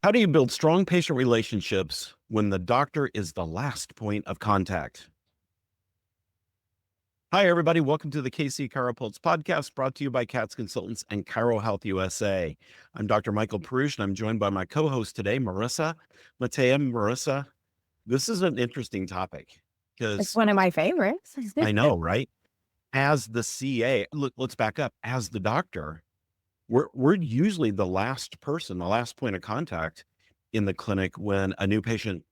How do you build strong patient relationships when the doctor is the last point of contact? Hi, everybody. Welcome to the KC CHIROpulse Podcast, brought to you by CATS Consultants and Chiro Health USA. I'm Dr. Michael Perusich, and I'm joined by my co-host today, Marisa. Mateja, Marisa, this is an interesting topic It's because one of my favorites. I know, right? As the CA, look, let's back up. As the doctor, we're usually the last person, the last point of contact in the clinic when a new patient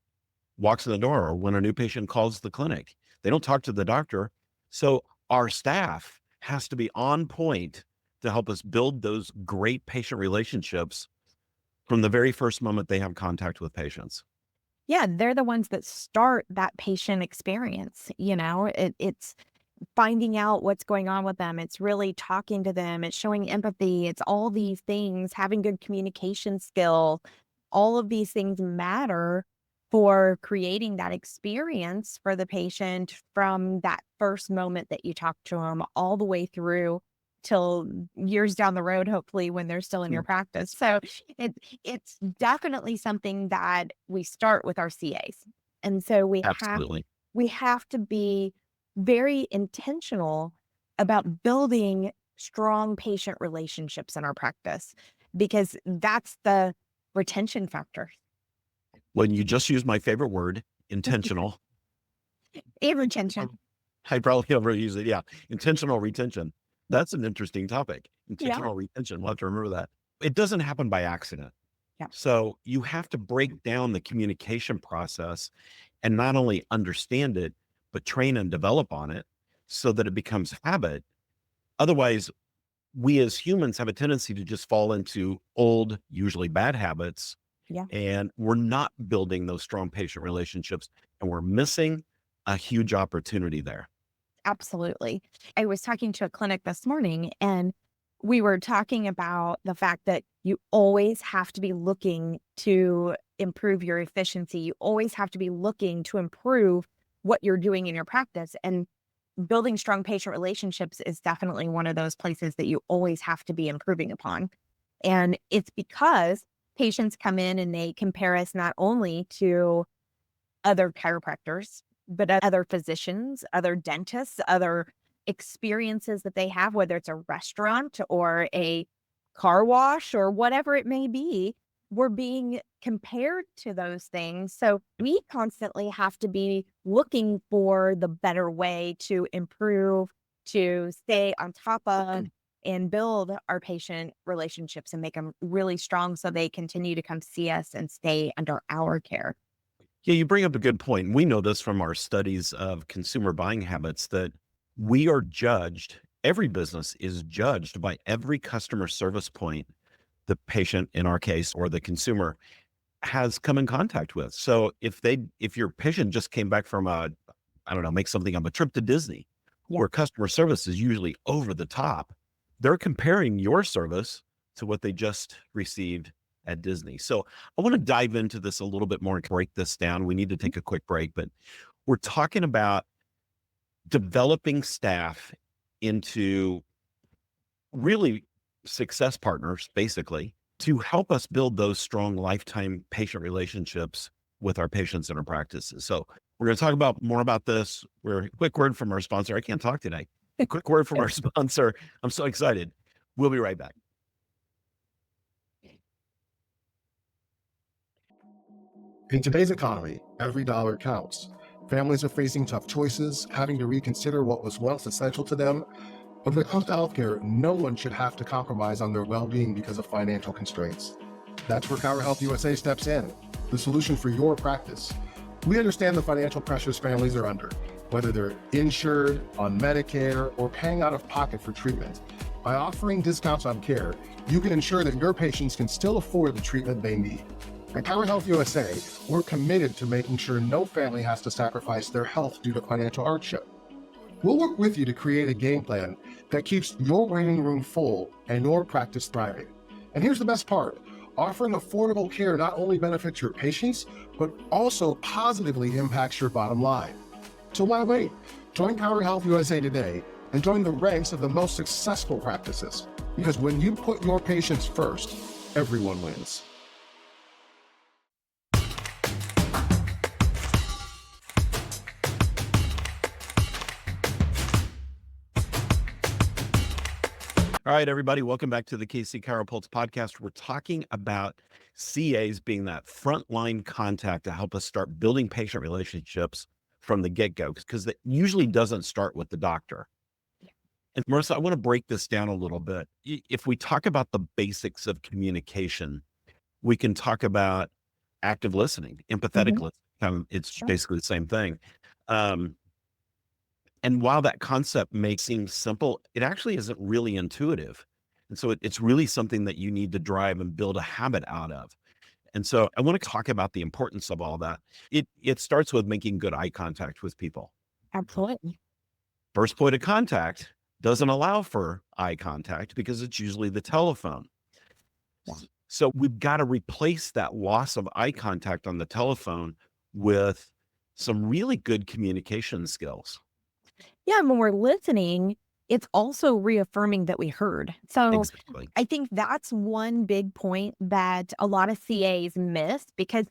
walks in the door or when a new patient calls the clinic. They don't talk to the doctor. So our staff has to be on point to help us build those great patient relationships from the very first moment they have contact with patients. Yeah, they're the ones that start that patient experience. It's finding out what's going on with them. It's really talking to them. It's showing empathy. It's all these things, having good communication skill. All of these things matter for creating that experience for the patient from that first moment that you talk to them all the way through till years down the road, hopefully, when they're still in your practice. So it's definitely something that we start with our CAs. And so Absolutely. we have to be very intentional about building strong patient relationships in our practice, because that's the retention factor. When you just use my favorite word, intentional. And retention. I probably overuse it. Yeah. Intentional retention. That's an interesting topic. Yeah. Intentional retention. We'll have to remember that. It doesn't happen by accident. Yeah. So you have to break down the communication process and not only understand it, but train and develop on it so that it becomes habit. Otherwise, we as humans have a tendency to just fall into old, usually bad habits. Yeah. And we're not building those strong patient relationships, and we're missing a huge opportunity there. Absolutely. I was talking to a clinic this morning, and we were talking about the fact that you always have to be looking to improve your efficiency. You always have to be looking to improve what you're doing in your practice. And building strong patient relationships is definitely one of those places that you always have to be improving upon. And it's because patients come in and they compare us not only to other chiropractors, but other physicians, other dentists, other experiences that they have, whether it's a restaurant or a car wash or whatever it may be. We're being compared to those things. So we constantly have to be looking for the better way to improve, to stay on top of, and build our patient relationships and make them really strong so they continue to come see us and stay under our care. Yeah, you bring up a good point. We know this from our studies of consumer buying habits that we are judged, every business is judged by every customer service point the patient, in our case, or the consumer has come in contact with. So if your patient just came back from make something up, a trip to Disney, where customer service is usually over the top, they're comparing your service to what they just received at Disney. So I want to dive into this a little bit more and break this down. We need to take a quick break, but we're talking about developing staff into really success partners, basically, to help us build those strong lifetime patient relationships with our patients in our practices. So we're going to talk more about this. A quick word from our sponsor. I can't talk today. A quick word from our sponsor. I'm so excited. We'll be right back. In today's economy, every dollar counts. Families are facing tough choices, having to reconsider what was once essential to them. But when it comes to healthcare, no one should have to compromise on their well-being because of financial constraints. That's where Chiro Health USA steps in, the solution for your practice. We understand the financial pressures families are under, whether they're insured, on Medicare, or paying out of pocket for treatment. By offering discounts on care, you can ensure that your patients can still afford the treatment they need. At Chiro Health USA, we're committed to making sure no family has to sacrifice their health due to financial hardship. We'll work with you to create a game plan that keeps your waiting room full and your practice thriving. And here's the best part. Offering affordable care not only benefits your patients, but also positively impacts your bottom line. So why wait? Join Chiro Health USA today and join the ranks of the most successful practices. Because when you put your patients first, everyone wins. All right, everybody, welcome back to the KC CHIROpulse Podcast. We're talking about CAs being that frontline contact to help us start building patient relationships from the get-go, because that usually doesn't start with the doctor. Yeah. And Marissa, I want to break this down a little bit. If we talk about the basics of communication, we can talk about active listening, empathetic Mhm. listening. It's Sure. basically the same thing. And while that concept may seem simple, it actually isn't really intuitive. And so it's really something that you need to drive and build a habit out of. And so I want to talk about the importance of all that. It starts with making good eye contact with people. Absolutely. First point of contact doesn't allow for eye contact because it's usually the telephone. Yeah. So we've got to replace that loss of eye contact on the telephone with some really good communication skills. Yeah. And when we're listening, it's also reaffirming that we heard. So Exactly. I think that's one big point that a lot of CAs miss, because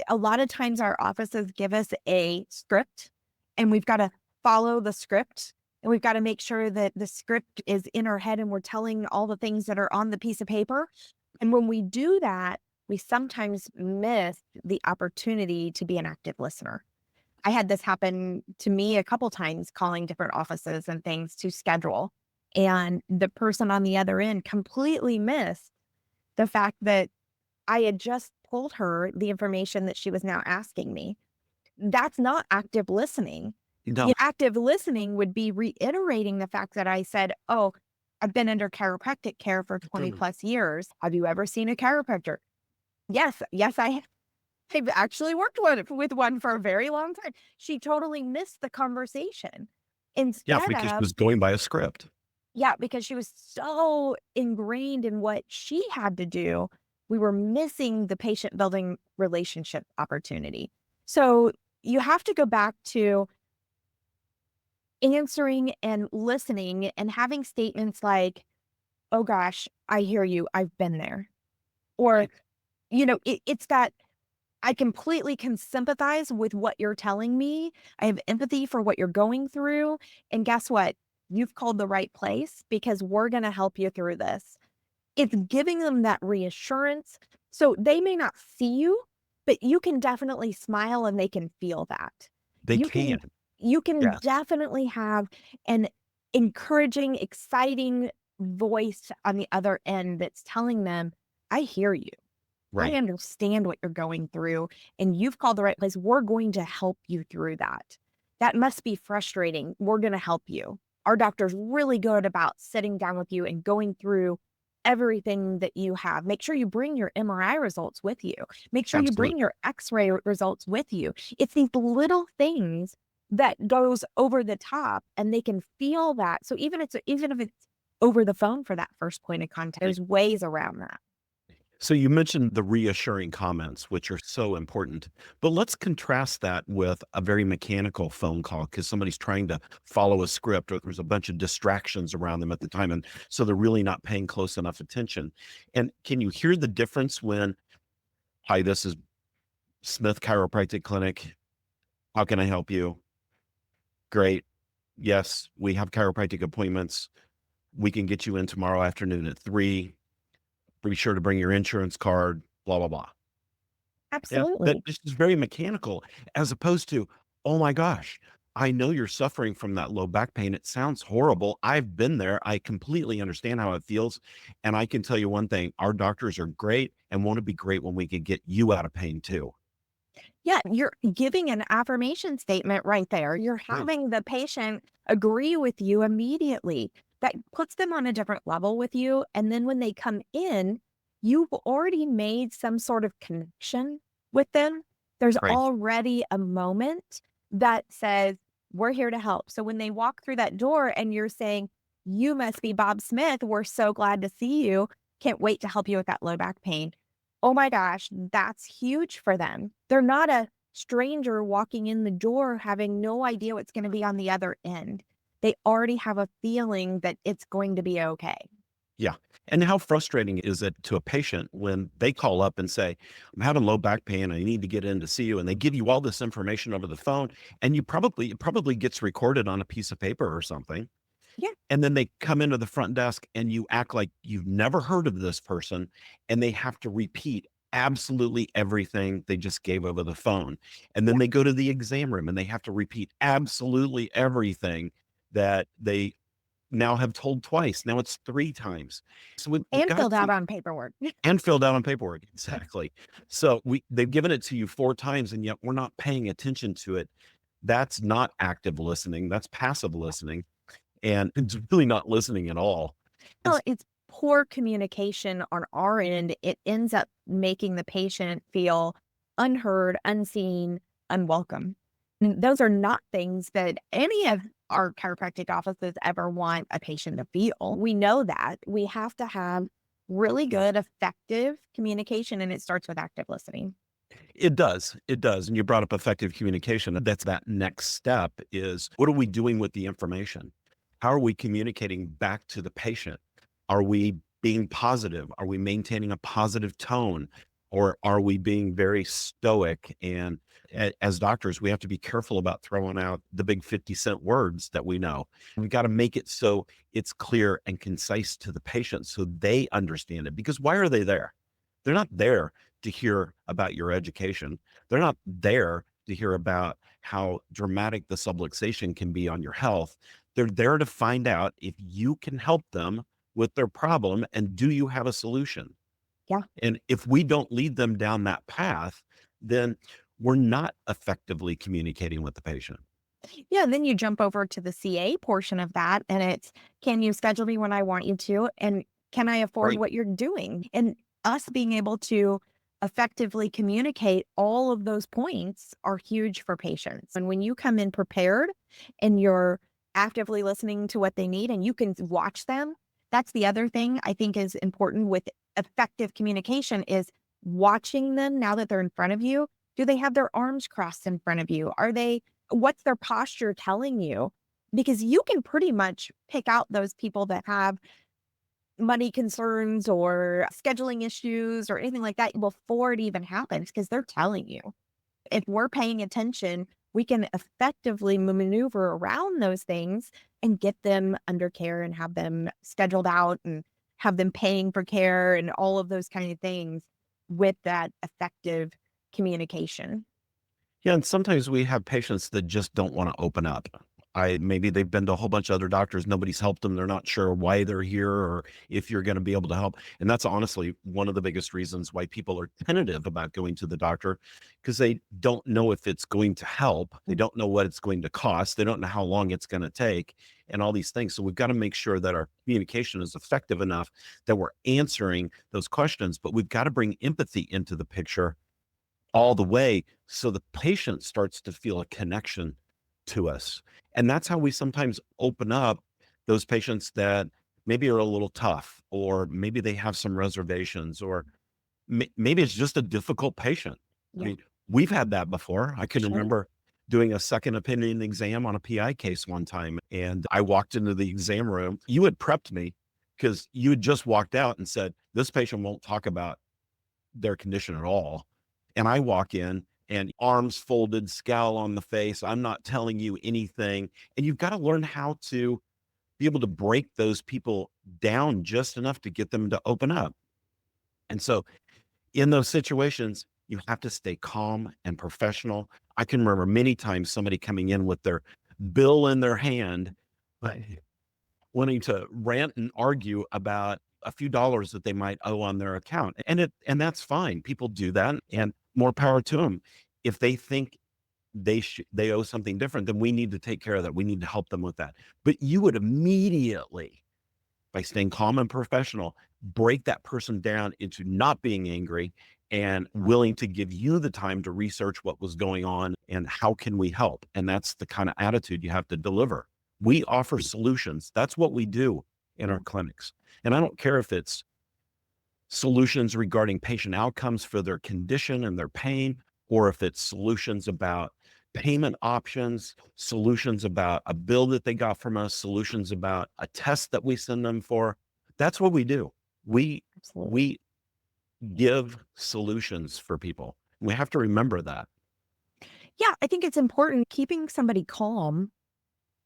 a lot of times our offices give us a script and we've got to follow the script, and we've got to make sure that the script is in our head and we're telling all the things that are on the piece of paper. And when we do that, we sometimes miss the opportunity to be an active listener. I had this happen to me a couple times calling different offices and things to schedule. And the person on the other end completely missed the fact that I had just told her the information that she was now asking me. That's not active listening. No, Active listening would be reiterating the fact that I said, "Oh, I've been under chiropractic care for 20 plus years. Have you ever seen a chiropractor?" Yes, yes, I have. I've actually worked with one for a very long time. She totally missed the conversation yeah, instead because she of, was going by a script. yeah, because she was so ingrained in what she had to do. We were missing the patient building relationship opportunity. So you have to go back to answering and listening and having statements like, "Oh gosh, I hear you. I've been there." Or, it's that I completely can sympathize with what you're telling me. I have empathy for what you're going through. And guess what? You've called the right place, because we're going to help you through this. It's giving them that reassurance. So they may not see you, but you can definitely smile and they can feel that. They You can can. you can Yes. definitely have an encouraging, exciting voice on the other end that's telling them, "I hear you. I Right. understand what you're going through, and you've called the right place. We're going to help you through that. That must be frustrating. We're going to help you." Our doctor's really good about sitting down with you and going through everything that you have. Make sure you bring your MRI results with you. Make sure you bring Absolutely. your X-ray results with you. It's these little things that goes over the top, and they can feel that. So even if it's over the phone for that first point of contact, there's ways around that. So you mentioned the reassuring comments, which are so important, but let's contrast that with a very mechanical phone call because somebody's trying to follow a script or there's a bunch of distractions around them at the time. And so they're really not paying close enough attention. And can you hear the difference when, "Hi, this is Smith Chiropractic Clinic. How can I help you?" "Great. Yes, we have chiropractic appointments. We can get you in tomorrow afternoon at 3. Be sure to bring your insurance card, blah, blah, blah." Yeah, that Absolutely. this is very mechanical as opposed to, "Oh my gosh, I know you're suffering from that low back pain. It sounds horrible. I've been there. I completely understand how it feels. And I can tell you one thing, our doctors are great and won't it be great when we can get you out of pain too?" Yeah, you're giving an affirmation statement right there. You're Yeah, having the patient agree with you immediately. That puts them on a different level with you. And then when they come in, you've already made some sort of connection with them. There's right. already a moment that says, "We're here to help." So when they walk through that door and you're saying, "You must be Bob Smith. We're so glad to see you. Can't wait to help you with that low back pain." Oh my gosh, that's huge for them. They're not a stranger walking in the door having no idea what's going to be on the other end. They already have a feeling that it's going to be okay. Yeah. And how frustrating is it to a patient when they call up and say, "I'm having low back pain. I need to get in to see you." And they give you all this information over the phone and it probably gets recorded on a piece of paper or something. Yeah. And then they come into the front desk and you act like you've never heard of this person and they have to repeat absolutely everything they just gave over the phone. And then Yeah. they go to the exam room and they have to repeat absolutely everything that they now have told twice. Now it's 3 times. So we've And got filled out to on paperwork. and filled out on paperwork. Exactly. So they've given it to you 4 times and yet we're not paying attention to it. That's not active listening. That's passive listening. And it's really not listening at all. Well, It's it's poor communication on our end. It ends up making the patient feel unheard, unseen, unwelcome. And those are not things that any of our chiropractic offices ever want a patient to feel. We know that. We have to have really good, effective communication, and it starts with active listening. It does. It does. And you brought up effective communication. That's that next step is what are we doing with the information? How are we communicating back to the patient? Are we being positive? Are we maintaining a positive tone? Or are we being very stoic? And as doctors, we have to be careful about throwing out the big 50-cent words that we know. We've got to make it so it's clear and concise to the patient so they understand it. Because why are they there? They're not there to hear about your education. They're not there to hear about how dramatic the subluxation can be on your health. They're there to find out if you can help them with their problem and do you have a solution? Yeah. And if we don't lead them down that path, then we're not effectively communicating with the patient. Yeah. And then you jump over to the CA portion of that, and it's, can you schedule me when I want you to? And can I afford Right. what you're doing? And us being able to effectively communicate all of those points are huge for patients. And when you come in prepared and you're actively listening to what they need and you can watch them, that's the other thing I think is important with effective communication is watching them now that they're in front of you. Do they have their arms crossed in front of you? What's their posture telling you? Because you can pretty much pick out those people that have money concerns or scheduling issues or anything like that before it even happens because they're telling you. If we're paying attention, we can effectively maneuver around those things and get them under care and have them scheduled out and have them paying for care and all of those kind of things with that effective communication. Yeah, and sometimes we have patients that just don't want to open up. Maybe they've been to a whole bunch of other doctors, nobody's helped them. They're not sure why they're here or if you're going to be able to help. And that's honestly one of the biggest reasons why people are tentative about going to the doctor because they don't know if it's going to help. They don't know what it's going to cost. They don't know how long it's going to take and all these things. So we've got to make sure that our communication is effective enough that we're answering those questions, but we've got to bring empathy into the picture all the way so the patient starts to feel a connection to us. And that's how we sometimes open up those patients that maybe are a little tough, or maybe they have some reservations, or maybe it's just a difficult patient. I Yeah, mean, we've had that before. I can sure. remember doing a second opinion exam on a PI case one time, and I walked into the exam room. You had prepped me because you had just walked out and said, this patient won't talk about their condition at all. And I walk in and arms folded, scowl on the face. I'm not telling you anything. And you've got to learn how to be able to break those people down just enough to get them to open up. And so in those situations, you have to stay calm and professional. I can remember many times somebody coming in with their bill in their hand, but wanting to rant and argue about a few dollars that they might owe on their account. And that's fine. People do that and more power to them. If they think they owe something different, then we need to take care of that. We need to help them with that. But you would immediately, by staying calm and professional, break that person down into not being angry and willing to give you the time to research what was going on and how can we help. And that's the kind of attitude you have to deliver. We offer solutions. That's what we do in our clinics. And I don't care if it's solutions regarding patient outcomes for their condition and their pain, or if it's solutions about payment options, solutions about a bill that they got from us, solutions about a test that we send them for. That's what we do. We Absolutely. we give solutions for people. We have to remember that. Yeah, I think it's important keeping somebody calm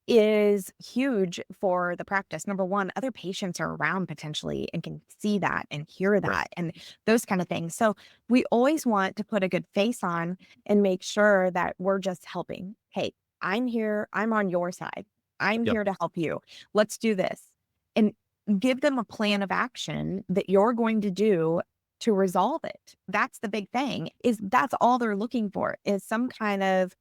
is huge for the practice. Number one, other patients are around potentially and can see that and hear Right. that and those kind of things. So we always want to put a good face on and make sure that we're just helping. Hey, I'm here. I'm on your side. I'm Yep. here to help you. Let's do this. And give them a plan of action that you're going to do to resolve it. That's the big thing, is that's all they're looking for, is some kind of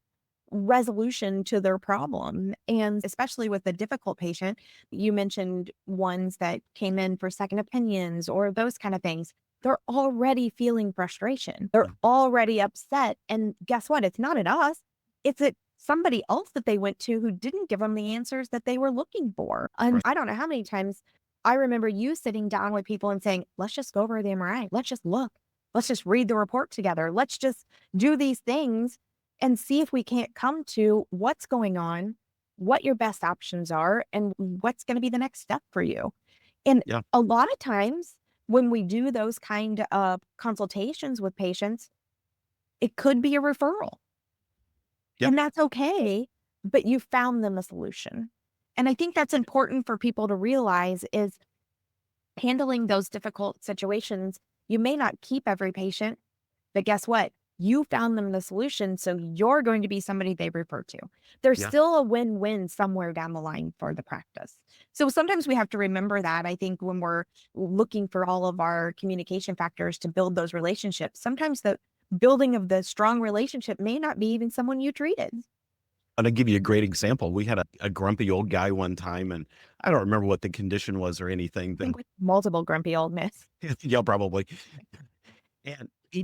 resolution to their problem. And especially with a difficult patient, you mentioned ones that came in for second opinions or those kind of things. They're already feeling frustration. They're Yeah. already upset. And guess what? It's not at us. It's at somebody else that they went to who didn't give them the answers that they were looking for. And Right. I don't know how many times I remember you sitting down with people and saying, let's just go over the MRI. Let's just look. Let's just read the report together. Let's just do these things and see if we can't come to what's going on, what your best options are, and what's going to be the next step for you. And Yeah. a lot of times when we do those kind of consultations with patients, it could be a referral. Yep. And that's okay, but you found them a solution. And I think that's important for people to realize, is handling those difficult situations. You may not keep every patient, but guess what? You found them the solution, so you're going to be somebody they refer to. There's Yeah. still a win-win somewhere down the line for the practice. So sometimes we have to remember that, I think, when we're looking for all of our communication factors to build those relationships. Sometimes the building of the strong relationship may not be even someone you treated. And I'll give you a great example. We had a grumpy old guy one time, and I don't remember what the condition was or anything. I think with multiple grumpy old myths. Yeah, probably. And he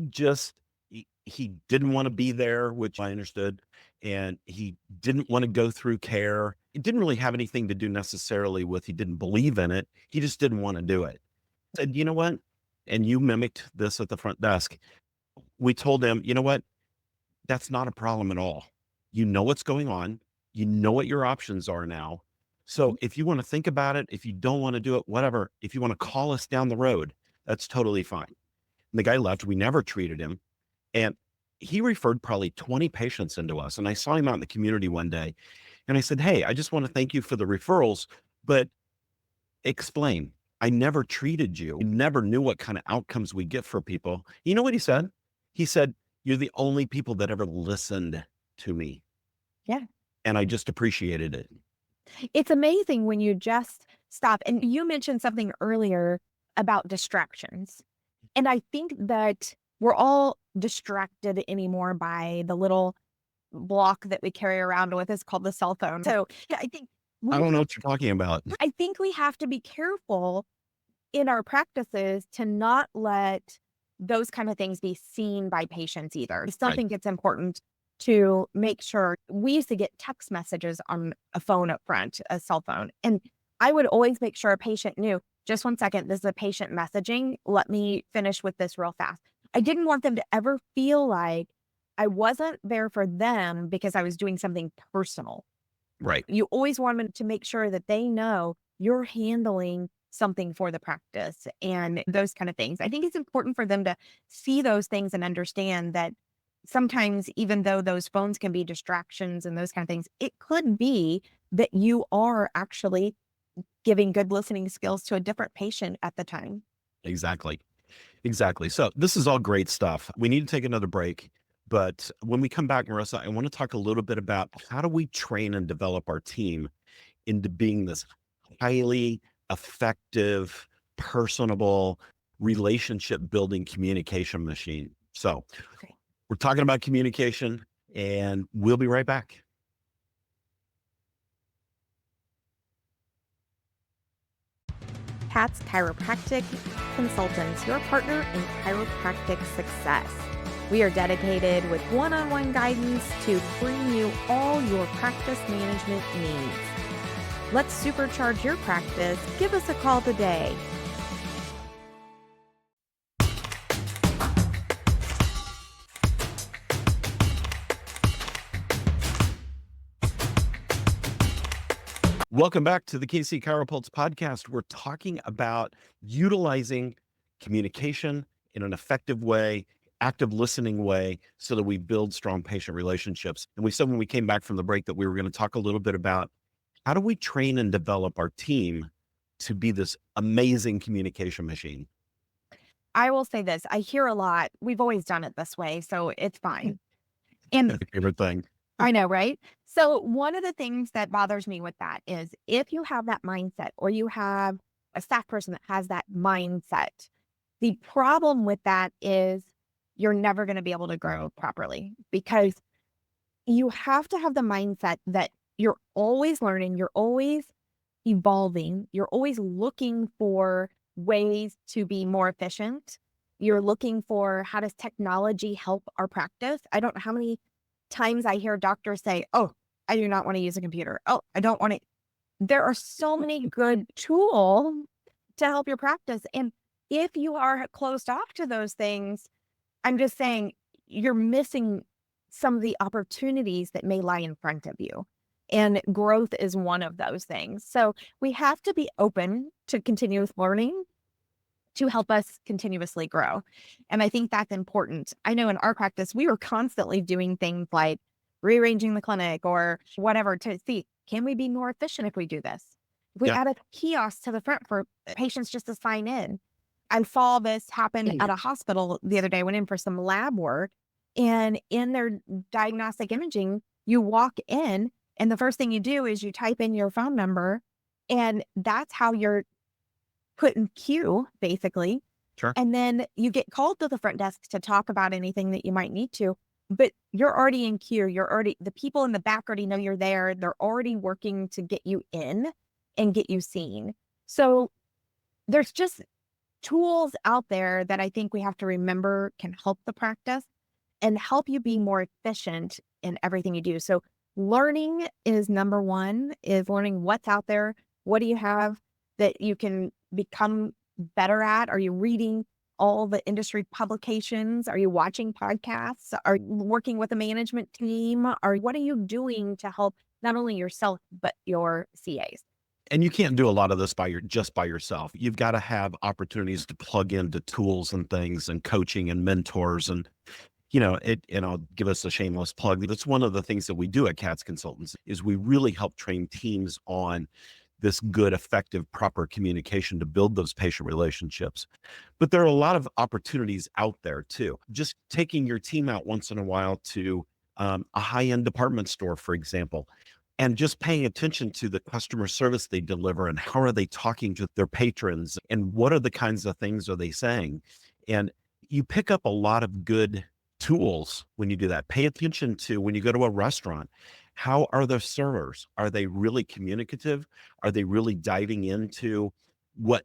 didn't want to be there, which I understood. And he didn't want to go through care. It didn't really have anything to do necessarily with he didn't believe in it. He just didn't want to do it. Said, you know what? And you mimicked this at the front desk. We told him, you know what? That's not a problem at all. You know what's going on. You know what your options are now. So if you want to think about it, if you don't want to do it, whatever, if you want to call us down the road, that's totally fine. And the guy left. We never treated him. And he referred probably 20 patients into us. And I saw him out in the community one day and I said, hey, I just want to thank you for the referrals, but explain. I never treated you. You never knew what kind of outcomes we get for people. You know what he said? He said, you're the only people that ever listened to me. Yeah. And I just appreciated it. It's amazing when you just stop. And you mentioned something earlier about distractions. And I think that we're all distracted anymore by the little block that we carry around with us called the cell phone. So yeah, I don't know what you're talking about. I think we have to be careful in our practices to not let those kind of things be seen by patients either. I still Right. think it's important to make sure. We used to get text messages on a phone up front, a cell phone. And I would always make sure a patient knew, just one second, this is a patient messaging. Let me finish with this real fast. I didn't want them to ever feel like I wasn't there for them because I was doing something personal. Right. You always want them to make sure that they know you're handling something for the practice and those kind of things. I think it's important for them to see those things and understand that sometimes, even though those phones can be distractions and those kind of things, it could be that you are actually giving good listening skills to a different patient at the time. Exactly. Exactly. So this is all great stuff. We need to take another break. But when we come back, Marissa, I want to talk a little bit about how do we train and develop our team into being this highly effective, personable, relationship building communication machine. So Okay. we're talking about communication and we'll be right back. Pat's Chiropractic Consultants, your partner in chiropractic success. We are dedicated with one-on-one guidance to bring you all your practice management needs. Let's supercharge your practice. Give us a call today. Welcome back to the KC CHIROpulse Podcast. We're talking about utilizing communication in an effective way, active listening way, so that we build strong patient relationships. And we said when we came back from the break that we were going to talk a little bit about How do we train and develop our team to be this amazing communication machine? I will say this. I hear a lot. We've always done it this way, so it's fine. And My favorite thing. I know, right? So one of the things that bothers me with that is if you have that mindset or you have a staff person that has that mindset, the problem with that is you're never going to be able to grow properly because you have to have the mindset that you're always learning, you're always evolving, you're always looking for ways to be more efficient. You're looking for how does technology help our practice? I don't know how many times I hear doctors say, "Oh, I do not want to use a computer. Oh, I don't want to." There are so many good tools to help your practice. And if you are closed off to those things, I'm just saying you're missing some of the opportunities that may lie in front of you. And growth is one of those things. So we have to be open to continuous learning to help us continuously grow. And I think that's important. I know in our practice, we were constantly doing things like rearranging the clinic or whatever to see, can we be more efficient if we do this? If we Yeah. add a kiosk to the front for patients just to sign in. I saw this happen at a hospital the other day. I went in for some lab work, and in their diagnostic imaging, you walk in, and the first thing you do is you type in your phone number, and that's how you're put in queue, basically. Sure. And then you get called to the front desk to talk about anything that you might need to, but you're already in queue. The people in the back already know you're there. They're already working to get you in and get you seen. So there's just tools out there that I think we have to remember can help the practice and help you be more efficient in everything you do. So learning is number one, is learning what's out there. What do you have that you can become better at? Are you reading all the industry publications? Are you watching podcasts? Are you working with a management team? Or what are you doing to help not only yourself, but your CAs? And you can't do a lot of this just by yourself. You've got to have opportunities to plug into tools and things and coaching and mentors and and I'll give us a shameless plug. That's one of the things that we do at CATS Consultants is we really help train teams on this good, effective, proper communication to build those patient relationships. But there are a lot of opportunities out there too. Just taking your team out once in a while to a high-end department store, for example, and just paying attention to the customer service they deliver and how are they talking to their patrons and what are the kinds of things are they saying. And you pick up a lot of good tools when you do that. Pay attention to when you go to a restaurant. How are the servers? Are they really communicative? Are they really diving into what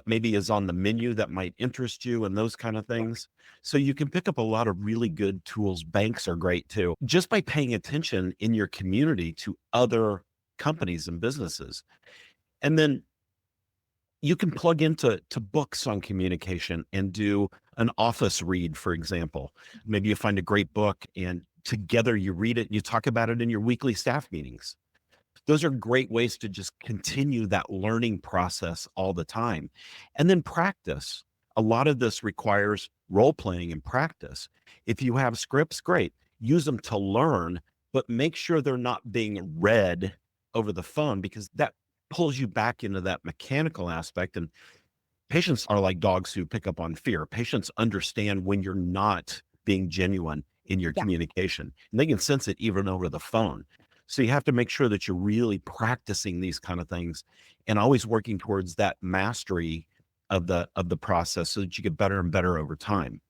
maybe is on the menu that might interest you and those kind of things? So you can pick up a lot of really good tools. Banks are great too. Just by paying attention in your community to other companies and businesses. And then you can plug into books on communication and do an office read, for example. Maybe you find a great book and together you read it and you talk about it in your weekly staff meetings. Those are great ways to just continue that learning process all the time. And then practice. A lot of this requires role playing and practice. If you have scripts, great. Use them to learn, but make sure they're not being read over the phone because that pulls you back into that mechanical aspect. And patients are like dogs who pick up on fear. Patients understand when you're not being genuine in your Yeah. communication, and they can sense it even over the phone. So you have to make sure that you're really practicing these kind of things and always working towards that mastery of the process so that you get better and better over time.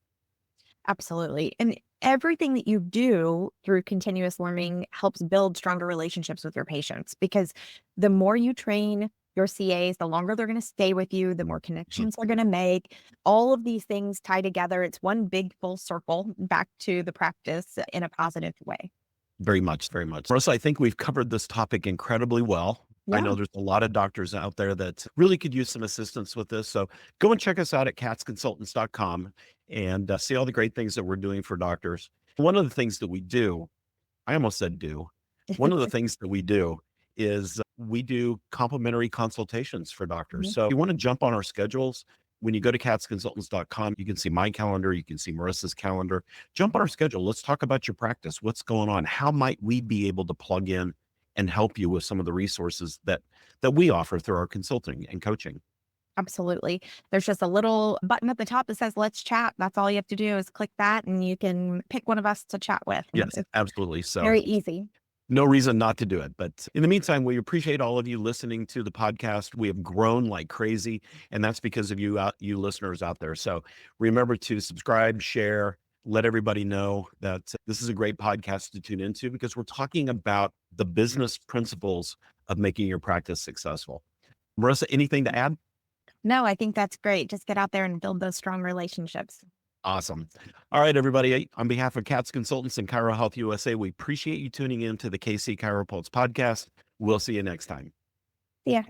Absolutely. And everything that you do through continuous learning helps build stronger relationships with your patients because the more you train your CAs, the longer they're going to stay with you, the more connections they're going to make. All of these things tie together. It's one big full circle back to the practice in a positive way. Very much, very much. Marissa, I think we've covered this topic incredibly well. I Yeah. know there's a lot of doctors out there that really could use some assistance with this. So go and check us out at catsconsultants.com and see all the great things that we're doing for doctors. One of the things that we do, I almost said do, one of the things that we do is we do complimentary consultations for doctors. Mhm. So if you want to jump on our schedules, when you go to catsconsultants.com, you can see my calendar, you can see Marissa's calendar. Jump on our schedule. Let's talk about your practice. What's going on? How might we be able to plug in and help you with some of the resources that we offer through our consulting and coaching. Absolutely. There's just a little button at the top that says, let's chat. That's all you have to do is click that and you can pick one of us to chat with. Yes, It's absolutely. So very easy. no reason not to do it. But in the meantime, we appreciate all of you listening to the podcast. We have grown like crazy, and that's because of you listeners out there. So remember to subscribe, share, let everybody know that this is a great podcast to tune into, because we're talking about the business principles of making your practice successful. Marisa, anything to add? No, I think that's great. Just get out there and build those strong relationships. Awesome. All right, everybody. On behalf of CATS Consultants and Chiro Health USA, we appreciate you tuning in to the KC CHIROpulse Podcast. We'll see you next time. Yeah.